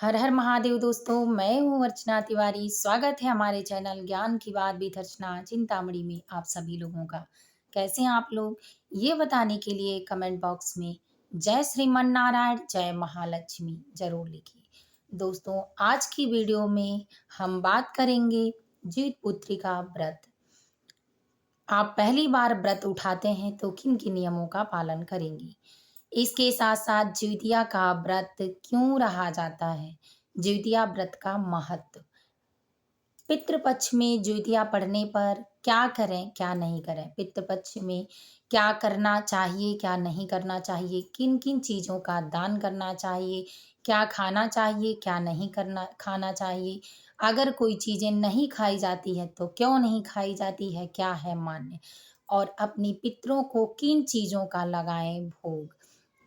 हर हर महादेव दोस्तों, मैं हूँ अर्चना तिवारी। स्वागत है हमारे चैनल ज्ञान की बात विद अर्चना चिंतामणि में आप सभी लोगों का। कैसे हैं आप लोग? ये बताने के लिए कमेंट बॉक्स में जय श्रीमन नारायण जय महालक्ष्मी जरूर लिखिए। दोस्तों, आज की वीडियो में हम बात करेंगे जीत पुत्री का व्रत। आप पहली बार व्रत उठाते हैं तो किन किन नियमों का पालन करेंगी? इसके साथ साथ जिउतिया का व्रत क्यों रहा जाता है? जिउतिया व्रत का महत्व। पितृपक्ष में जिउतिया पढ़ने पर क्या करें, क्या नहीं करें? पितृपक्ष में क्या करना चाहिए, क्या नहीं करना चाहिए? किन-किन चीज़ों का दान करना चाहिए? क्या खाना चाहिए, क्या नहीं करना खाना चाहिए? अगर कोई चीज़ें नहीं खाई जाती है तो क्यों नहीं खाई जाती है? क्या है मान्य? और अपनी पितरों को किन चीज़ों का लगाएँ भोग?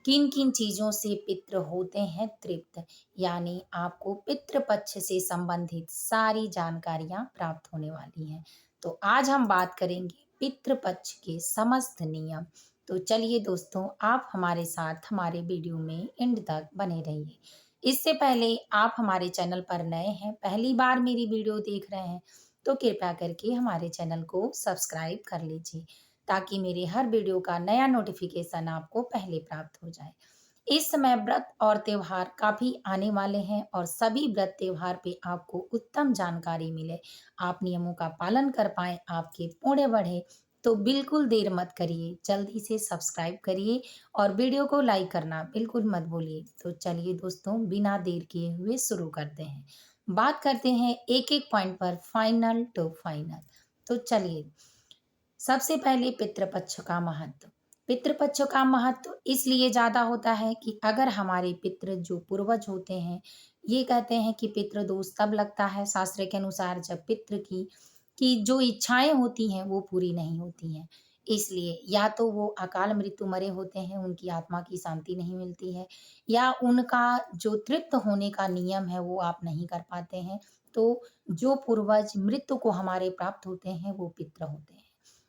किन-किन चीज़ों से पितृ होते हैं तृप्त, यानी आपको पितृ पक्ष से संबंधित सारी जानकारियाँ प्राप्त होने वाली हैं। तो आज हम बात करेंगे पितृ पक्ष के समस्त नियम। तो चलिए दोस्तों, आप हमारे साथ हमारे वीडियो में एंड तक बने रहिए। इससे पहले आप हमारे चैनल पर नए हैं, पहली बार मेरी वीडियो देख रहे हैं, तो कृपया करके हमारे चैनल को सब्सक्राइब कर लीजिए। ताकि मेरे हर वीडियो का नया नोटिफिकेशन आपको पहले प्राप्त हो जाए। इस समय व्रत और त्योहार काफ़ी आने वाले हैं और सभी व्रत त्योहार पे आपको उत्तम जानकारी मिले, आप नियमों का पालन कर पाएँ, आपके पुण्य बढ़े, तो बिल्कुल देर मत करिए, जल्दी से सब्सक्राइब करिए और वीडियो को लाइक करना बिल्कुल मत भूलिए। तो चलिए दोस्तों, बिना देर किए हुए शुरू करते हैं। बात करते हैं एक-एक पॉइंट पर फाइनल टू फाइनल। तो चलिए, सबसे पहले पितृपक्ष का महत्व। पितृपक्ष का महत्व इसलिए ज़्यादा होता है कि अगर हमारे पितृ जो पूर्वज होते हैं, ये कहते हैं कि पितृदोष तब लगता है शास्त्र के अनुसार जब पितृ की जो इच्छाएँ होती हैं वो पूरी नहीं होती हैं। इसलिए या तो वो अकाल मृत्यु मरे होते हैं, उनकी आत्मा की शांति नहीं मिलती है, या उनका जो तृप्त होने का नियम है वो आप नहीं कर पाते हैं। तो जो पूर्वज मृत्यु को हमारे प्राप्त होते हैं वो पितृ होते हैं।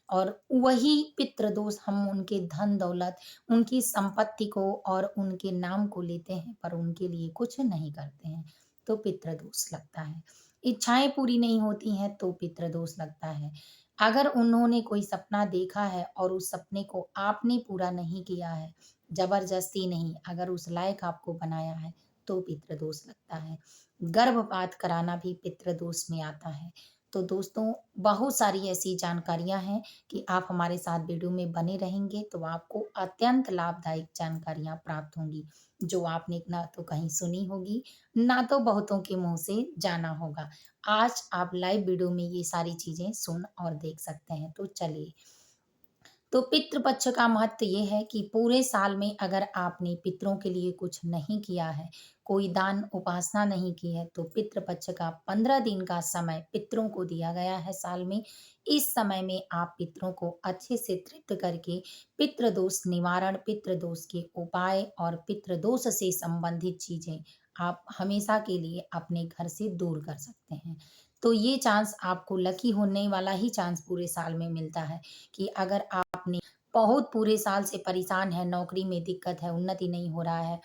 और वही पितृदोष हम उनके धन दौलत, उनकी संपत्ति को और उनके नाम को लेते हैं पर उनके लिए कुछ नहीं करते हैं, तो पितृदोष लगता है। इच्छाएँ पूरी नहीं होती हैं तो पितृदोष लगता है। अगर उन्होंने कोई सपना देखा है और उस सपने को आपने पूरा नहीं किया है, ज़बरदस्ती नहीं, अगर उस लायक आपको बनाया है, तो पितृदोष लगता है। गर्भपात कराना भी पितृदोष में आता है। तो दोस्तों, बहुत सारी ऐसी जानकारियाँ हैं कि आप हमारे साथ वीडियो में बने रहेंगे तो आपको अत्यंत लाभदायक जानकारियाँ प्राप्त होंगी, जो आपने ना तो कहीं सुनी होगी, ना तो बहुतों के मुँह से जाना होगा। आज आप लाइव वीडियो में ये सारी चीज़ें सुन और देख सकते हैं। तो चलिए, तो पितृपक्ष का महत्व ये है कि पूरे साल में अगर आपने पितरों के लिए कुछ नहीं किया है, कोई दान उपासना नहीं की है, तो पितृपक्ष का 15 दिन का समय पितरों को दिया गया है साल में। इस समय में आप पितरों को अच्छे से तृप्त करके पितृदोष निवारण, पितृदोष के उपाय और पितृदोष से संबंधित चीज़ें आप हमेशा के लिए अपने घर से दूर कर सकते हैं। तो ये चांस आपको लकी होने वाला ही चांस पूरे साल में मिलता है कि अगर आपने बहुत पूरे साल से परेशान है, नौकरी में दिक्कत है, उन्नति नहीं हो रहा है,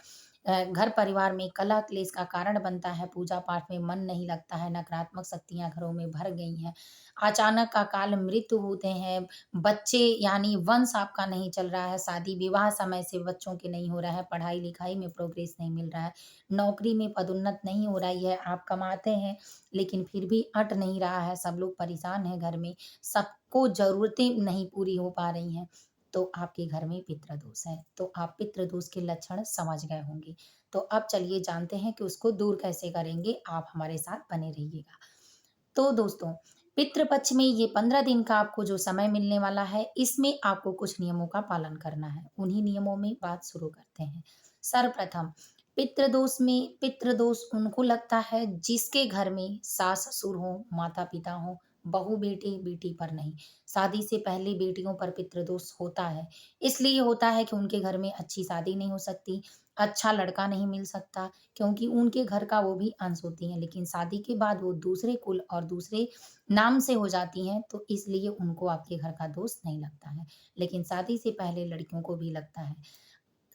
घर परिवार में कलह क्लेश का कारण बनता है, पूजा पाठ में मन नहीं लगता है, नकारात्मक शक्तियाँ घरों में भर गई हैं, अचानक अकाल मृत्यु होते हैं, बच्चे यानी वंश आपका नहीं चल रहा है, शादी विवाह समय से बच्चों के नहीं हो रहा है, पढ़ाई लिखाई में प्रोग्रेस नहीं मिल रहा है, नौकरी में पदोन्नत नहीं हो रही है, आप कमाते हैं लेकिन फिर भी अट नहीं रहा है, सब लोग परेशान हैं घर में, सबको ज़रूरतें नहीं पूरी हो पा रही हैं, तो आपके घर में पितृदोष है। तो आप पितृदोष के लक्षण समझ गए होंगे। तो अब चलिए जानते हैं कि उसको दूर कैसे करेंगे, आप हमारे साथ बने रहिएगा। तो दोस्तों, पितृपक्ष में ये 15 दिन का आपको जो समय मिलने वाला है, इसमें आपको कुछ नियमों का पालन करना है। उन्हीं नियमों में बात शुरू करते हैं। सर्वप्रथम, पितृदोष उनको लगता है जिसके घर में सास-ससुर हों, माता-पिता हों, बहू-बेटी, बेटी पर नहीं। शादी से पहले बेटियों पर पितृदोष होता है। इसलिए होता है कि उनके घर में अच्छी शादी नहीं हो सकती, अच्छा लड़का नहीं मिल सकता, क्योंकि उनके घर का वो भी अंश होती हैं। लेकिन शादी के बाद वो दूसरे कुल और दूसरे नाम से हो जाती हैं, तो इसलिए उनको आपके घर का दोष नहीं लगता है। लेकिन शादी से पहले लड़कियों को भी लगता है।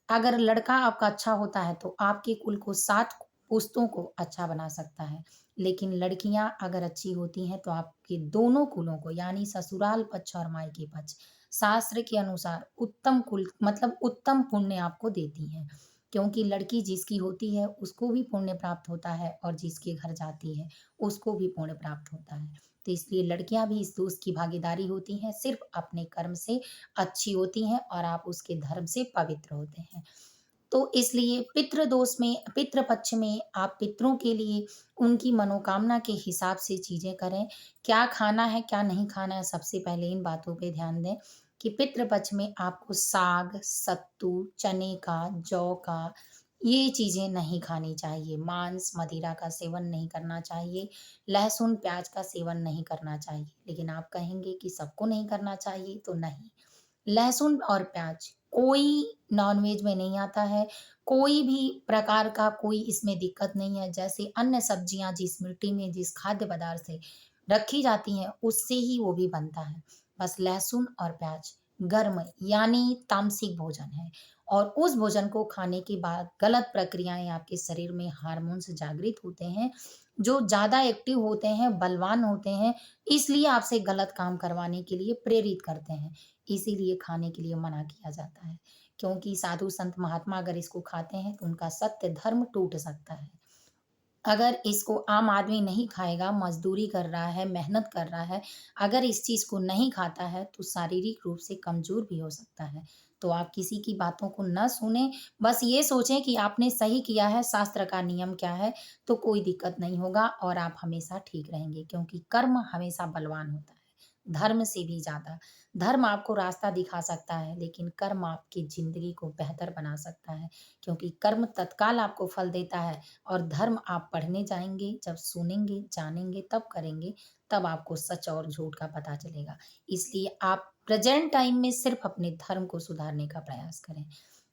अगर लड़का आपका अच्छा होता है तो आपके कुल को 7 पुश्तों को अच्छा बना सकता है। लेकिन लड़कियाँ अगर अच्छी होती हैं तो आपके दोनों कुलों को यानी ससुराल पक्ष और मायके पक्ष शास्त्र के अनुसार उत्तम कुल मतलब उत्तम पुण्य आपको देती हैं। क्योंकि लड़की जिसकी होती है उसको भी पुण्य प्राप्त होता है और जिसके घर जाती है उसको भी पुण्य प्राप्त होता है। तो इसलिए लड़कियाँ भी इस दोष की भागीदारी होती हैं, सिर्फ़ अपने कर्म से अच्छी होती हैं और आप उसके धर्म से पवित्र होते हैं। तो इसलिए पितृदोष में पितृ पक्ष में आप पितरों के लिए उनकी मनोकामना के हिसाब से चीज़ें करें। क्या खाना है, क्या नहीं खाना है, सबसे पहले इन बातों पे ध्यान दें कि पितृ पक्ष में आपको साग, सत्तू, चने का, जौ का ये चीज़ें नहीं खानी चाहिए। मांस, मदिरा का सेवन नहीं करना चाहिए। लहसुन, प्याज का सेवन नहीं करना चाहिए। लेकिन आप कहेंगे कि सबको नहीं करना चाहिए, तो नहीं। लहसुन और प्याज कोई नॉन-वेज में नहीं आता है, कोई भी प्रकार का कोई इसमें दिक्कत नहीं है। जैसे अन्य सब्जियाँ जिस मिट्टी में, जिस खाद्य पदार्थ से रखी जाती हैं, उससे ही वो भी बनता है। बस लहसुन और प्याज गर्म यानी तामसिक भोजन है और उस भोजन को खाने के बाद गलत प्रक्रियाएँ आपके शरीर में हार्मोन्स जागृत होते हैं, जो ज़्यादा एक्टिव होते हैं, बलवान होते हैं, इसलिए आपसे गलत काम करवाने के लिए प्रेरित करते हैं। इसीलिए खाने के लिए मना किया जाता है, क्योंकि साधु संत महात्मा अगर इसको खाते हैं तो उनका सत्य धर्म टूट सकता है। अगर इसको आम आदमी नहीं खाएगा, मज़दूरी कर रहा है, मेहनत कर रहा है, अगर इस चीज़ को नहीं खाता है तो शारीरिक रूप से कमज़ोर भी हो सकता है। तो आप किसी की बातों को ना सुनें, बस ये सोचें कि आपने सही किया है, शास्त्र का नियम क्या है, तो कोई दिक्कत नहीं होगा और आप हमेशा ठीक रहेंगे क्योंकि कर्म हमेशा बलवान होता है, धर्म से भी ज़्यादा। धर्म आपको रास्ता दिखा सकता है, लेकिन कर्म आपकी ज़िंदगी को बेहतर बना सकता है, क्योंकि कर्म तत्काल आपको फल देता है और धर्म आप पढ़ने जाएँगे, जब सुनेंगे, जानेंगे, तब करेंगे, तब आपको सच और झूठ का पता चलेगा। इसलिए आप प्रेज़ेंट टाइम में सिर्फ़ अपने धर्म को सुधारने का प्रयास करें।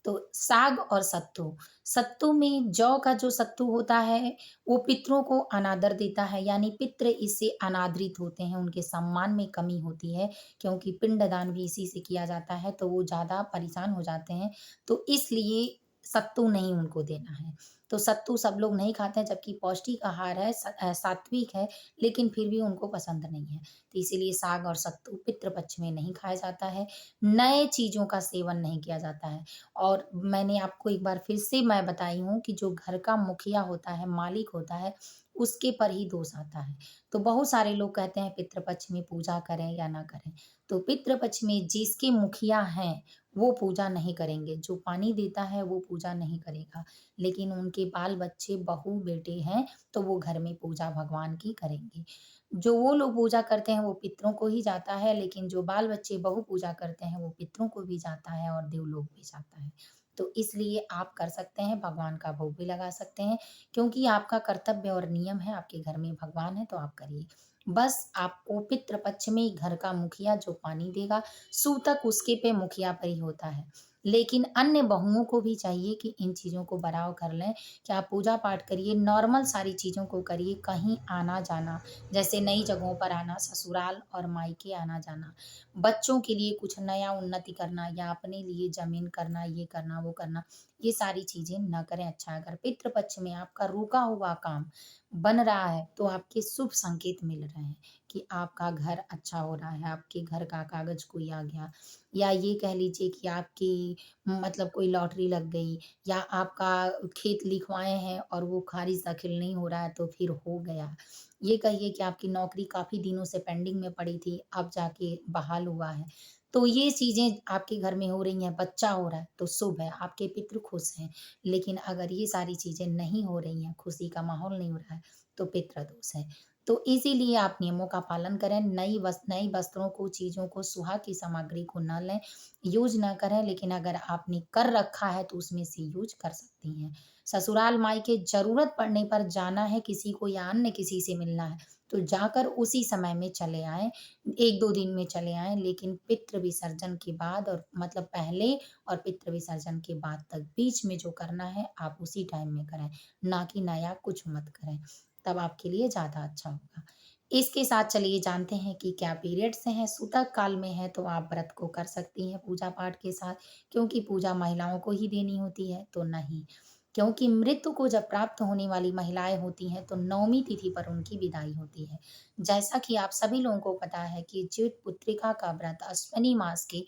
तो साग और सत्तू, सत्तू में जौ का जो सत्तू होता है, वो पितरों को अनादर देता है, यानी पितृ इससे अनादरित होते हैं, उनके सम्मान में कमी होती है, क्योंकि पिंडदान भी इसी से किया जाता है, तो वो ज़्यादा परेशान हो जाते हैं। तो इसलिए सत्तू नहीं उनको देना है। तो सत्तू सब लोग नहीं खाते हैं जबकि पौष्टिक आहार है सात्विक है, लेकिन फिर भी उनको पसंद नहीं है। तो इसीलिए साग और सत्तू पितृ पक्ष में नहीं खाया जाता है, नए चीज़ों का सेवन नहीं किया जाता है। और मैंने आपको एक बार फिर से मैं बताई हूँ कि जो घर का मुखिया होता है, मालिक होता है, उसके पर ही दोष आता है। तो बहुत सारे लोग कहते हैं पितृ पक्ष में पूजा करें या ना करें। तो पितृ पक्ष में जिसके मुखिया हैं, वो पूजा नहीं करेंगे, जो पानी देता है वो पूजा नहीं करेगा। लेकिन उनके बाल-बच्चे, बहू-बेटे हैं, तो वो घर में पूजा भगवान की करेंगे। जो वो लोग पूजा करते हैं वो पितरों को ही जाता है, लेकिन जो बाल-बच्चे, बहू पूजा करते हैं वो पितरों को भी जाता है और देवलोक भी जाता है। तो इसलिए आप कर सकते हैं, भगवान का भोग भी लगा सकते हैं, क्योंकि आपका कर्तव्य और नियम है, आपके घर में भगवान है तो आप करिए। बस आपको पितृ पक्ष में घर का मुखिया जो पानी देगा, सूतक उसके पे मुखिया पर ही होता है। लेकिन अन्य बहुओं को भी चाहिए कि इन चीज़ों को बराव कर लें कि आप पूजा-पाठ करिए, नॉर्मल सारी चीज़ों को करिए, कहीं आना-जाना, जैसे नई जगहों पर आना, ससुराल और मायके आना-जाना, बच्चों के लिए कुछ नया उन्नति करना या अपने लिए ज़मीन करना, ये करना, वो करना, ये सारी चीज़ें ना करें। अच्छा अगर पितृ पक्ष में आपका रुका हुआ काम बन रहा है, तो आपके शुभ संकेत मिल रहे हैं कि आपका घर अच्छा हो रहा है, आपके घर का कागज़ कोई आ गया या ये कह लीजिए कि आपकी मतलब कोई लॉटरी लग गई या आपका खेत लिखवाए हैं और वो खारिज दाखिल नहीं हो रहा है तो फिर हो गया। ये कहिए कि आपकी नौकरी काफ़ी दिनों से पेंडिंग में पड़ी थी, अब जाके बहाल हुआ है। तो ये चीज़ें आपके घर में हो रही हैं, बच्चा हो रहा है तो शुभ है, आपके पितृ खुश हैं। लेकिन अगर ये सारी चीज़ें नहीं हो रही हैं, खुशी का माहौल नहीं हो रहा है, तो पितृ दोष है। तो इसीलिए आप नियमों का पालन करें, नई वस्त्रों को, चीज़ों को, सुहाग की सामग्री को ना लें, यूज़ ना करें, लेकिन अगर आपने कर रखा है तो उसमें से यूज़ कर सकती हैं। ससुराल मायके ज़रूरत पड़ने पर जाना है किसी को या अन्य किसी से मिलना है, तो जाकर उसी समय में चले आएँ, 1-2 दिन में चले आएँ, लेकिन पितृ विसर्जन के बाद और मतलब पहले और पितृ विसर्जन के बाद तक बीच में जो करना है, आप उसी टाइम में करें, ना कि नया कुछ मत करें। तब आपके लिए ज़्यादा अच्छा होगा। इसके साथ चलिए जानते हैं कि क्या पीरियड्स हैं, सूतक काल में है तो आप व्रत को कर सकती हैं पूजा-पाठ के साथ, क्योंकि पूजा महिलाओं को ही देनी होती है, तो नहीं। क्योंकि मृत्यु को जब प्राप्त होने वाली महिलाएँ होती हैं, तो नवमी तिथि पर उनकी विदाई होती है। जैसा कि आप सभी लोगों को पता है कि जेठ पुत्रिका का व्रत अश्विनी मास के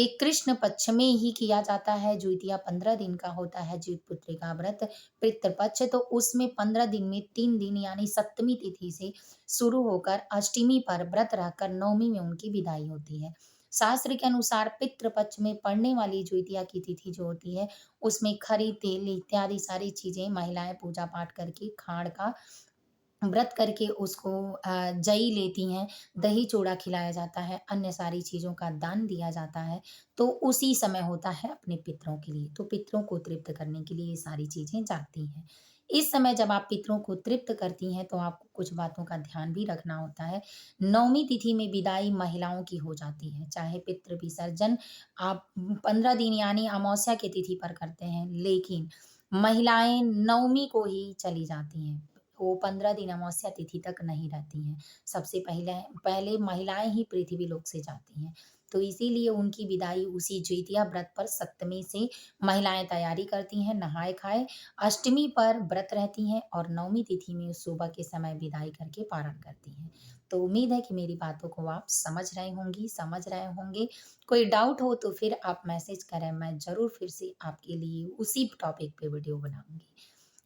कृष्ण पक्ष में ही किया जाता है। द्वितीया 15 दिन का होता है जेठ पुत्रिका व्रत पितृ पक्ष, तो उसमें 15 दिन में 3 दिन यानी सप्तमी तिथि से शुरू होकर अष्टमी पर व्रत रहकर नवमी में उनकी विदाई होती है। शास्त्र के अनुसार पितृ पक्ष में पड़ने वाली द्वितीया की तिथि जो होती है, उसमें खरी तेल इत्यादि सारी चीजें महिलाएं पूजा पाठ करके खाड़ का व्रत करके उसको जई लेती हैं, दही चूड़ा खिलाया जाता है, अन्य सारी चीज़ों का दान दिया जाता है, तो उसी समय होता है अपने पितरों के लिए। तो पितरों को तृप्त करने के लिए ये सारी चीज़ें जाती हैं। इस समय जब आप पितरों को तृप्त करती हैं, तो आपको कुछ बातों का ध्यान भी रखना होता है। नवमी तिथि में विदाई महिलाओं की हो जाती है, चाहे पितृ विसर्जन आप 15 दिन यानी अमावस्या की तिथि पर करते हैं, लेकिन महिलाएँ नवमी को ही चली जाती हैं। वो 15 दिन अमावस्या तिथि तक नहीं रहती हैं। सबसे पहले पहले महिलाएँ ही पृथ्वी लोक से जाती हैं। तो इसीलिए उनकी विदाई उसी द्वितीया व्रत पर सप्तमी से महिलाएँ तैयारी करती हैं, नहाए-खाए, अष्टमी पर व्रत रहती हैं और नवमी तिथि में सुबह के समय विदाई करके पारण करती हैं। तो उम्मीद है कि मेरी बातों को आप समझ रहे होंगी, समझ रहे होंगे। कोई डाउट हो तो फिर आप मैसेज करें, मैं ज़रूर फिर से आपके लिए उसी टॉपिक पे वीडियो बनाऊँगी।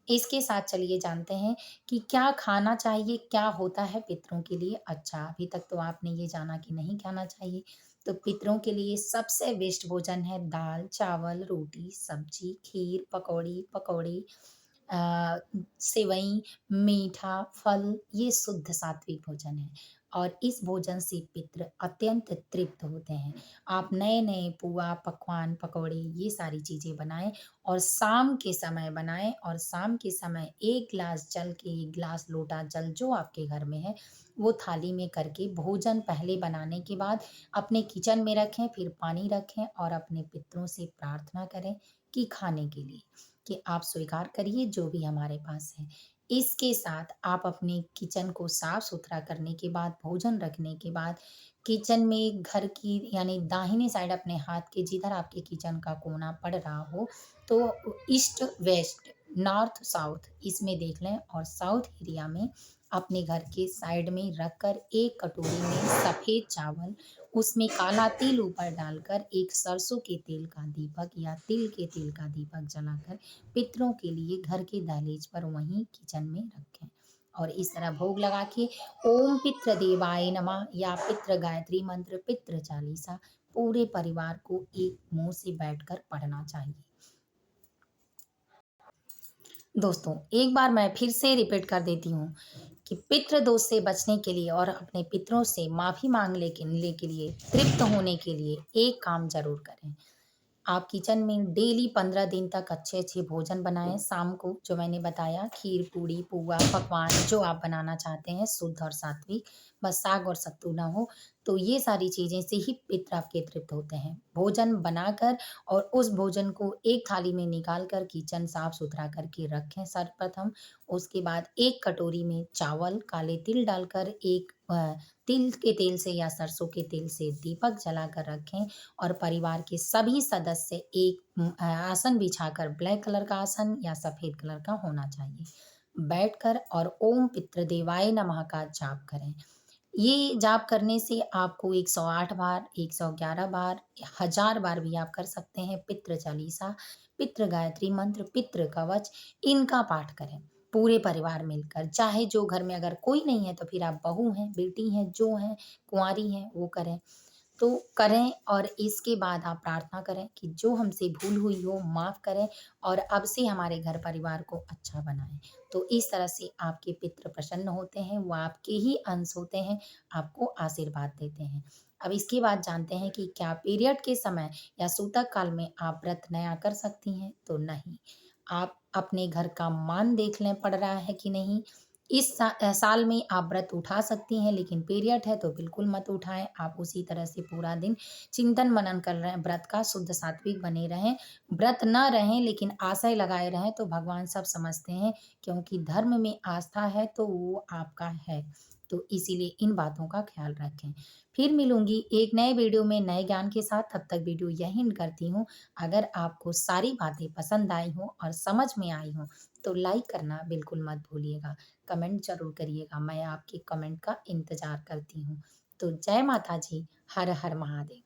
इसके साथ चलिए जानते हैं कि क्या खाना चाहिए, क्या होता है पितरों के लिए अच्छा? अभी तक तो आपने ये जाना कि नहीं खाना चाहिए। तो पितरों के लिए सबसे बेस्ट भोजन है दाल, चावल, रोटी, सब्जी, खीर, पकौड़ी पकौड़े, अ, सेवई, मीठा, फल, ये शुद्ध सात्विक भोजन है और इस भोजन से पितृ अत्यंत तृप्त होते हैं। आप नए-नए पुआ, पकवान, पकौड़े ये सारी चीज़ें बनाएँ और शाम के समय बनाएँ और शाम के समय 1 ग्लास जल के 1 ग्लास लोटा जल जो आपके घर में है, वो थाली में करके भोजन पहले बनाने के बाद अपने किचन में रखें, फिर पानी रखें और अपने पितरों से प्रार्थना करें कि खाने के लिए, कि आप स्वीकार करिए जो भी हमारे पास है। इसके साथ आप अपने किचन को साफ-सुथरा करने के बाद, भोजन रखने के बाद किचन में घर की यानी दाहिने साइड अपने हाथ के जिधर आपके किचन का कोना पड़ रहा हो, तो ईस्ट वेस्ट, नॉर्थ साउथ इसमें देख लें और साउथ एरिया में अपने घर के साइड में रखकर एक कटोरी में सफ़ेद चावल, उसमें काला तिल ऊपर डालकर एक सरसों के तेल का दीपक या तिल के तेल का दीपक जलाकर पितरों के लिए घर के दहलीज पर वहीं किचन में रखें। और इस तरह भोग लगा के ओम पितृ देवाय नमः या पितृ गायत्री मंत्र, पितृ चालीसा पूरे परिवार को एक मुंह से बैठकर पढ़ना चाहिए। दोस्तों, एक बार मैं फिर से रिपीट कर देती हूँ कि पितृ दोष से बचने के लिए और अपने पितरों से माफ़ी माँगने के लिए, तृप्त होने के लिए एक काम ज़रूर करें। आप किचन में डेली 15 दिन तक अच्छे-अच्छे भोजन बनाएँ। शाम को जो मैंने बताया खीर, पूड़ी, पुआ, पकवान जो आप बनाना चाहते हैं शुद्ध और सात्विक, बस साग और सत्तू ना हो, तो ये सारी चीज़ें से ही पितृ आपके तृप्त होते हैं। भोजन बनाकर और उस भोजन को एक थाली में निकाल कर किचन साफ-सुथरा करके रखें सर्वप्रथम। उसके बाद एक कटोरी में चावल, काले तिल डालकर एक तिल के तेल से या सरसों के तेल से दीपक जलाकर रखें और परिवार के सभी सदस्य एक आसन बिछाकर ब्लैक कलर का आसन या सफ़ेद कलर का होना चाहिए। बैठकर और ओम पितृदेवाय नमः का जाप करें। ये जाप करने से आपको 108 बार, 111 बार, 1000 बार भी आप कर सकते हैं। पितृ चालीसा, पितृ गायत्री मंत्र, पितृ कवच इनका पाठ करें पूरे परिवार मिलकर। चाहे जो घर में अगर कोई नहीं है तो फिर आप बहू हैं, बेटी हैं, जो हैं, कुँवारी हैं वो करें। तो करें और इसके बाद आप प्रार्थना करें कि जो हमसे भूल हुई हो माफ़ करें और अब से हमारे घर परिवार को अच्छा बनाएँ। तो इस तरह से आपके पितृ प्रसन्न होते हैं, वो आपके ही अंश होते हैं, आपको आशीर्वाद देते हैं। अब इसके बाद जानते हैं कि क्या पीरियड के समय या सूतक काल में आप व्रत नया कर सकती हैं? तो नहीं। आप अपने घर का मान देख लें पड़ रहा है कि नहीं, साल में आप व्रत उठा सकती हैं, लेकिन पीरियड है तो बिल्कुल मत उठाएँ। आप उसी तरह से पूरा दिन चिंतन मनन कर रहे हैं व्रत का, शुद्ध सात्विक बने रहें। व्रत ना रहें लेकिन आशय लगाए रहें तो भगवान सब समझते हैं, क्योंकि धर्म में आस्था है तो वो आपका है। तो इसीलिए इन बातों का ख़्याल रखें। फिर मिलूँगी एक नए वीडियो में नए ज्ञान के साथ, तब तक वीडियो यहीं एंड करती हूँ। अगर आपको सारी बातें पसंद आई हों और समझ में आई हों, तो लाइक करना बिल्कुल मत भूलिएगा। कमेंट ज़रूर करिएगा, मैं आपके कमेंट का इंतज़ार करती हूँ। तो जय माता जी, हर हर महादेव।